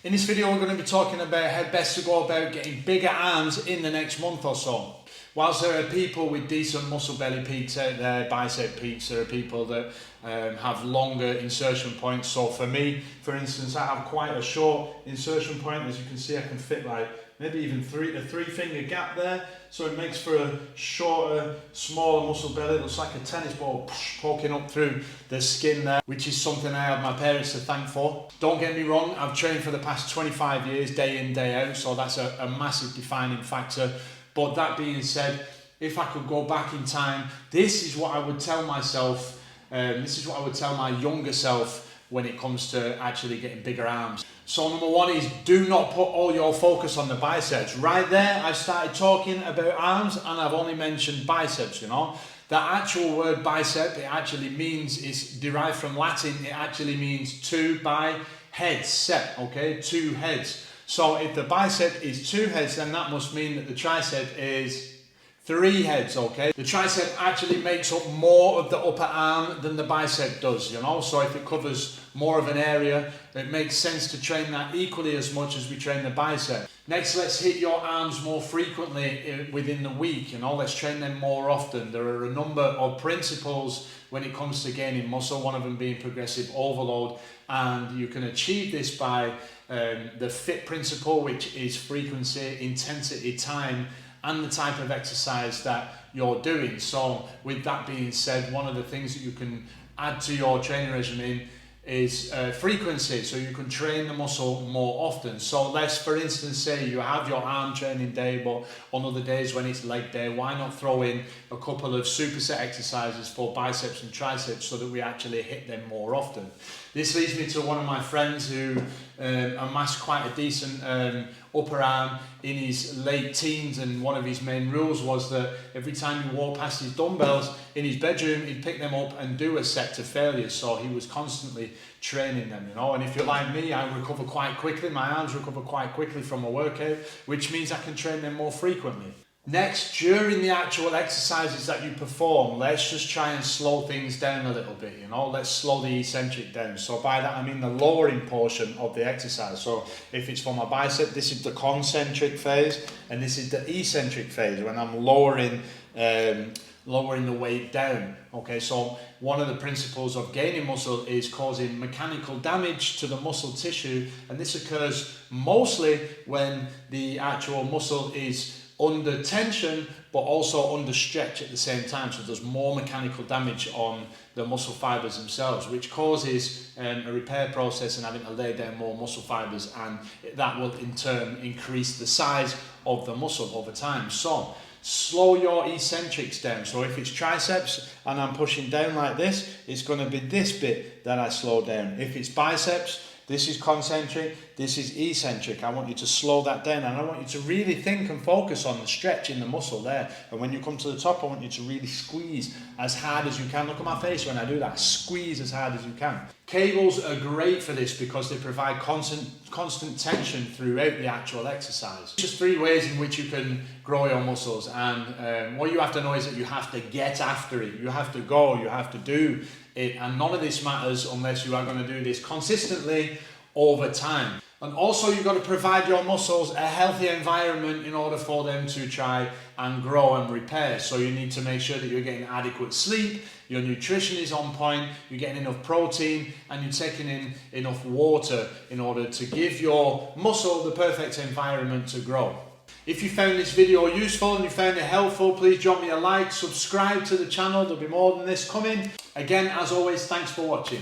In this video we're going to be talking about how best to go about getting bigger arms in the next month or so. Whilst there are people with decent muscle belly peaks out there, bicep peaks, there are people that have longer insertion points. So for me, for instance, I have quite a short insertion point. As you can see, I can fit like maybe even a three finger gap there. So it makes for a shorter, smaller muscle belly. It looks like a tennis ball poking up through the skin there, which is something I have my parents to thank for. Don't get me wrong, I've trained for the past 25 years, day in, day out, so that's a massive defining factor. But that being said, if I could go back in time, this is what I would tell myself, this is what I would tell my younger self when it comes to actually getting bigger arms. So number one is, do not put all your focus on the biceps. Right there, I started talking about arms and I've only mentioned biceps, you know. The actual word bicep, it actually means, it's derived from Latin, it actually means two by heads, sep, okay, two heads. So if the bicep is two heads, then that must mean that the tricep is three heads, okay? The tricep actually makes up more of the upper arm than the bicep does, you know? So if it covers more of an area, it makes sense to train that equally as much as we train the bicep. Next, let's hit your arms more frequently within the week, you know? Let's train them more often. There are a number of principles when it comes to gaining muscle, one of them being progressive overload, and you can achieve this by the FIT principle, which is frequency, intensity, time, and the type of exercise that you're doing. So with that being said, one of the things that you can add to your training regimen is frequency, so you can train the muscle more often. So let's, for instance, say you have your arm training day, but on other days when it's leg day, why not throw in a couple of superset exercises for biceps and triceps so that we actually hit them more often. This leads me to one of my friends who amassed quite a decent upper arm in his late teens, and one of his main rules was that every time he walked past his dumbbells in his bedroom, he'd pick them up and do a set to failure. So he was constantly training them, you know. And if you're like me, I recover quite quickly, my arms recover quite quickly from a workout, which means I can train them more frequently. Next, during the actual exercises that you perform, let's just try and slow things down a little bit, you know. Let's slow the eccentric down. So by that I mean the lowering portion of the exercise. So if it's for my bicep, this is the concentric phase, and this is the eccentric phase when I'm lowering the weight down. Okay, so one of the principles of gaining muscle is causing mechanical damage to the muscle tissue, and this occurs mostly when the actual muscle is under tension but also under stretch at the same time. So there's more mechanical damage on the muscle fibers themselves, which causes a repair process and having to lay down more muscle fibers, and that will in turn increase the size of the muscle over time. So slow your eccentrics down. So if it's triceps and I'm pushing down like this, it's going to be this bit that I slow down. If it's biceps, this is concentric, this is eccentric. I want you to slow that down, and I want you to really think and focus on the stretch in the muscle there. And when you come to the top, I want you to really squeeze as hard as you can. Look at my face when I do that. Squeeze as hard as you can. Cables are great for this because they provide constant tension throughout the actual exercise. Just three ways in which you can grow your muscles, and what you have to know is that you have to get after it. You have to go, you have to do it, and none of this matters unless you are going to do this consistently over time. And also you've got to provide your muscles a healthy environment in order for them to try and grow and repair. So you need to make sure that you're getting adequate sleep, your nutrition is on point, you're getting enough protein, and you're taking in enough water in order to give your muscle the perfect environment to grow. If you found this video useful and you found it helpful, please drop me a like, subscribe to the channel, there'll be more than this coming. Again, as always, thanks for watching.